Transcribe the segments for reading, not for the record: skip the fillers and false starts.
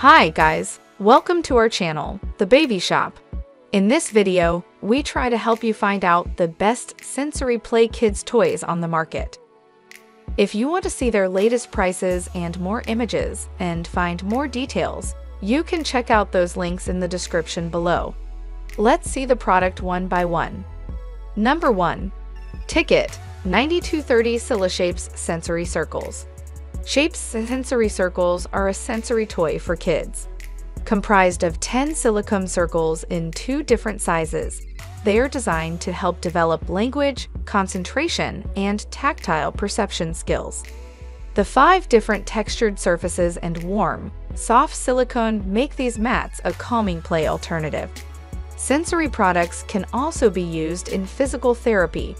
Hi guys, welcome to our channel, The Baby Shop. In this video, we try to help you find out the best sensory play kids toys on the market. If you want to see their latest prices and more images and find more details, you can check out those links in the description below. Let's see the product one by one. Number 1. TickiT 9230 Silishapes Sensory Circles. Shapes sensory circles are a sensory toy for kids. Comprised of 10 silicone circles in 2 different sizes, they are designed to help develop language, concentration, and tactile perception skills. The 5 different textured surfaces and warm, soft silicone make these mats a calming play alternative. Sensory products can also be used in physical therapy.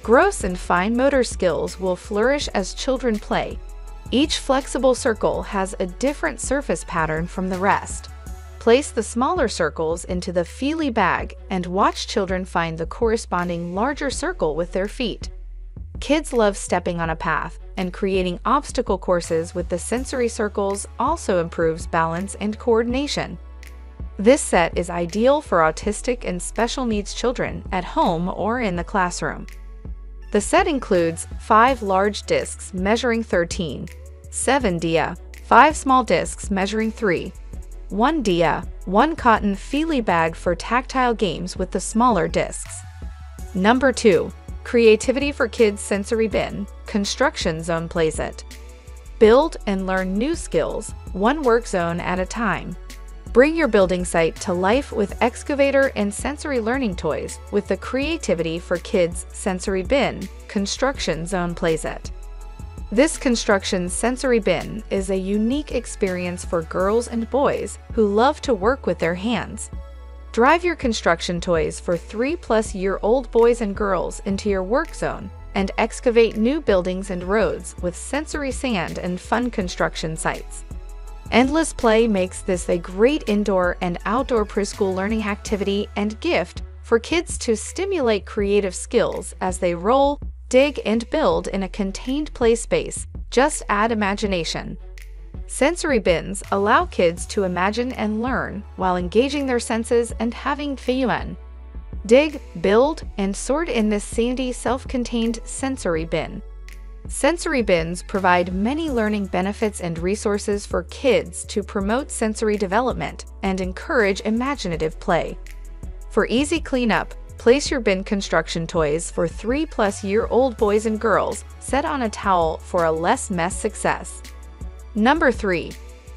Gross and fine motor skills will flourish as children play. Each flexible circle has a different surface pattern from the rest. Place the smaller circles into the feely bag and watch children find the corresponding larger circle with their feet. Kids love stepping on a path, and creating obstacle courses with the sensory circles also improves balance and coordination. This set is ideal for autistic and special needs children at home or in the classroom. The set includes 5 large discs measuring 13, 7 dia, 5 small discs measuring 3, 1 dia, 1 cotton feely bag for tactile games with the smaller discs. Number 2. Creativity for Kids Sensory Bin, Construction Zone Playset. Build and learn new skills, one work zone at a time. Bring your building site to life with excavator and sensory learning toys with the Creativity for Kids Sensory Bin, Construction Zone Playset. This construction sensory bin is a unique experience for girls and boys who love to work with their hands. Drive your construction toys for 3-plus-year-old boys and girls into your work zone and excavate new buildings and roads with sensory sand and fun construction sites. Endless play makes this a great indoor and outdoor preschool learning activity and gift for kids to stimulate creative skills as they roll, dig, and build in a contained play space. Just add imagination. Sensory bins allow kids to imagine and learn while engaging their senses and having fun. Dig, build, and sort in this sandy, self-contained sensory bin. Sensory bins provide many learning benefits and resources for kids to promote sensory development and encourage imaginative play. For easy cleanup, place your bin construction toys for 3-plus-year-old boys and girls set on a towel for a less mess success. Number 3.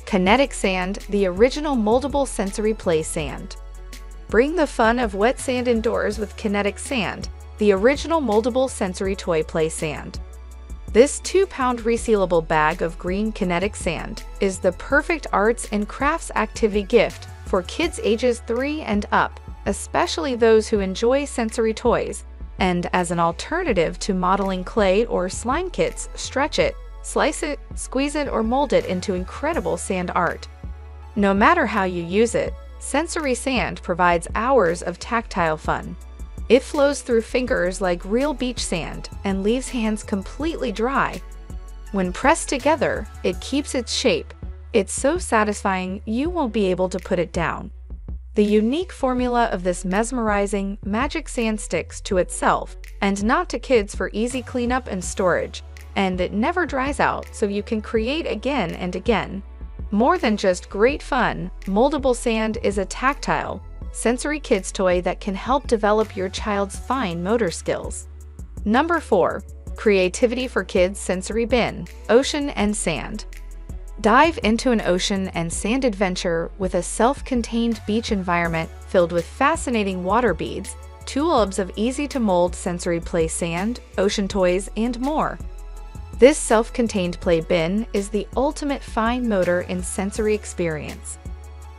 Kinetic Sand, the original moldable sensory play sand. Bring the fun of wet sand indoors with Kinetic Sand, the original moldable sensory toy play sand. This 2-pound resealable bag of green kinetic sand is the perfect arts and crafts activity gift for kids ages 3 and up, especially those who enjoy sensory toys, and as an alternative to modeling clay or slime kits. Stretch it, slice it, squeeze it, or mold it into incredible sand art. No matter how you use it, sensory sand provides hours of tactile fun. It flows through fingers like real beach sand and leaves hands completely dry. When pressed together, it keeps its shape. It's so satisfying you won't be able to put it down. The unique formula of this mesmerizing, magic sand sticks to itself and not to kids for easy cleanup and storage, and it never dries out so you can create again and again. More than just great fun, moldable sand is a tactile, sensory kids toy that can help develop your child's fine motor skills. Number 4. Creativity for Kids Sensory Bin, Ocean and Sand. Dive into an ocean and sand adventure with a self-contained beach environment filled with fascinating water beads, tulips of easy-to-mold sensory play sand, ocean toys, and more. This self-contained play bin is the ultimate fine motor and sensory experience.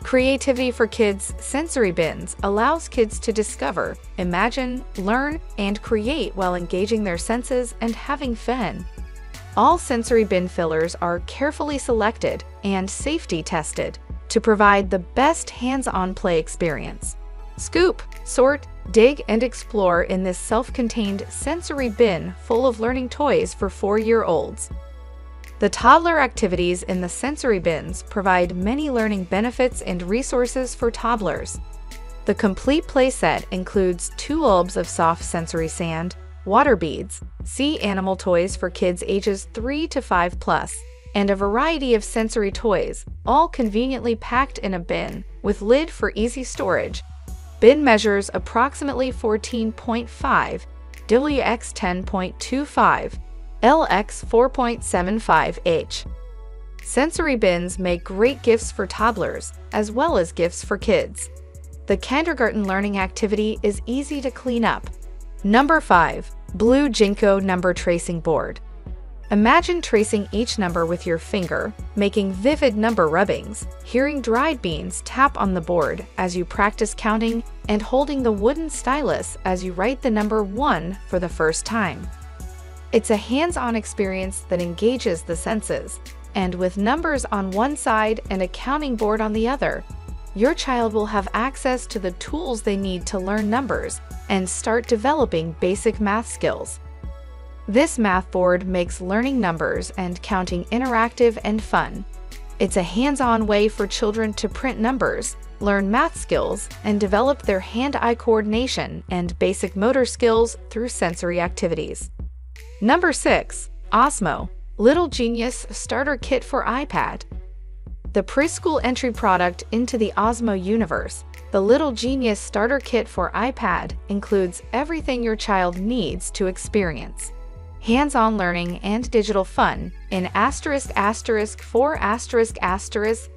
Creativity for Kids Sensory Bins allows kids to discover, imagine, learn, and create while engaging their senses and having fun. All sensory bin fillers are carefully selected and safety tested to provide the best hands-on play experience. Scoop, sort, dig, and explore in this self-contained sensory bin full of learning toys for 4-year-olds. The toddler activities in the sensory bins provide many learning benefits and resources for toddlers. The complete playset includes 2 bulbs of soft sensory sand, water beads, sea animal toys for kids ages 3 to 5 plus, and a variety of sensory toys, all conveniently packed in a bin with lid for easy storage. Bin measures approximately 14.5 WX 10.25 LX 4.75 H. Sensory bins make great gifts for toddlers as well as gifts for kids. The kindergarten learning activity is easy to clean up. Number 5. Blue GINKGO Number Tracing Board. Imagine tracing each number with your finger, making vivid number rubbings, hearing dried beans tap on the board as you practice counting, and holding the wooden stylus as you write the number 1 for the first time. It's a hands-on experience that engages the senses, and with numbers on one side and a counting board on the other, your child will have access to the tools they need to learn numbers and start developing basic math skills. This math board makes learning numbers and counting interactive and fun. It's a hands-on way for children to print numbers, learn math skills, and develop their hand-eye coordination and basic motor skills through sensory activities. Number 6. Osmo Little Genius Starter Kit for iPad. The preschool entry product into the Osmo universe, the Little Genius Starter Kit for iPad includes everything your child needs to experience hands-on learning and digital fun in **4**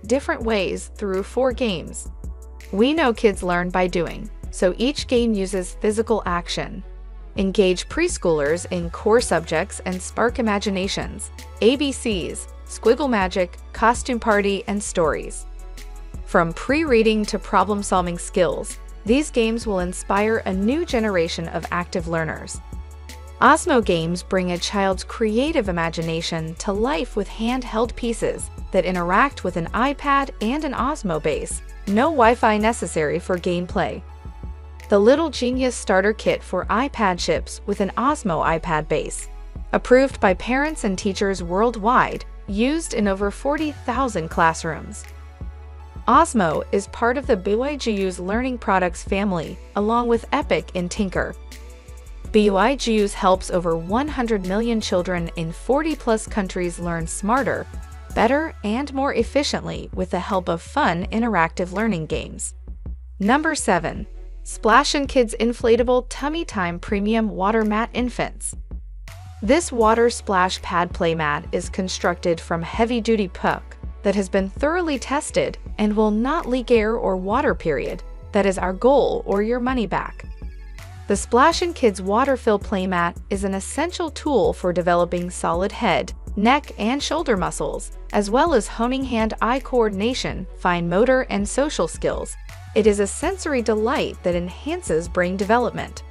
different ways through 4 games. We know kids learn by doing, so each game uses physical action. Engage preschoolers in core subjects and spark imaginations, ABCs, Squiggle Magic, Costume Party, and Stories. From pre-reading to problem-solving skills, these games will inspire a new generation of active learners. Osmo games bring a child's creative imagination to life with handheld pieces that interact with an iPad and an Osmo base. No Wi-Fi necessary for gameplay. The Little Genius Starter Kit for iPad ships with an Osmo iPad base. Approved by parents and teachers worldwide, used in over 40,000 classrooms. Osmo is part of the BYGU's learning products family, along with Epic and Tinker. BYGU's helps over 100 million children in 40-plus countries learn smarter, better, and more efficiently with the help of fun, interactive learning games. Number 7. Splashin'kids Inflatable Tummy Time Premium Water Mat Infants. This water splash pad playmat is constructed from heavy-duty puck that has been thoroughly tested and will not leak air or water, period. That is our goal, or your money back. The Splashin'kids Water-Fill Playmat is an essential tool for developing solid head, neck, and shoulder muscles, as well as honing hand-eye coordination, fine motor, and social skills. It is a sensory delight that enhances brain development.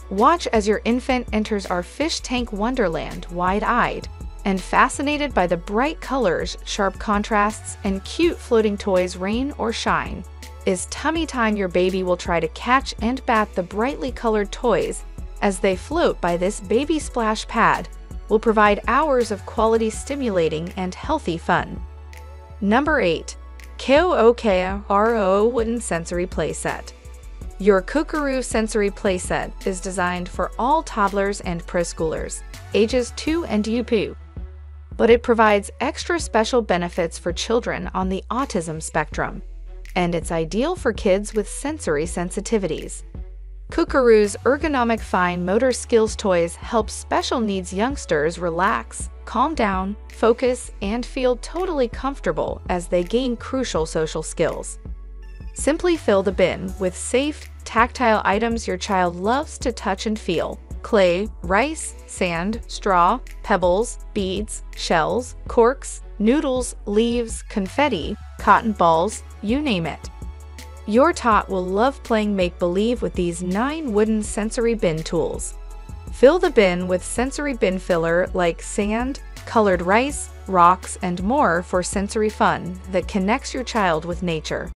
Watch as your infant enters our fish tank wonderland wide-eyed and fascinated by the bright colors, sharp contrasts, and cute floating toys rain or shine. Is tummy time. Your baby will try to catch and bat the brightly colored toys as they float by. This baby splash pad will provide hours of quality, stimulating, and healthy fun. Number 8. KOOKAROO Wooden Sensory Playset. Your KOOKAROO Sensory Playset is designed for all toddlers and preschoolers, ages 2 and up. But it provides extra special benefits for children on the autism spectrum, and it's ideal for kids with sensory sensitivities. KOOKAROO's ergonomic fine motor skills toys help special needs youngsters relax, calm down, focus, and feel totally comfortable as they gain crucial social skills. Simply fill the bin with safe, tactile items your child loves to touch and feel: clay, rice, sand, straw, pebbles, beads, shells, corks, noodles, leaves, confetti, cotton balls, you name it. Your tot will love playing make-believe with these 9 wooden sensory bin tools. Fill the bin with sensory bin filler like sand, colored rice, rocks, and more for sensory fun that connects your child with nature.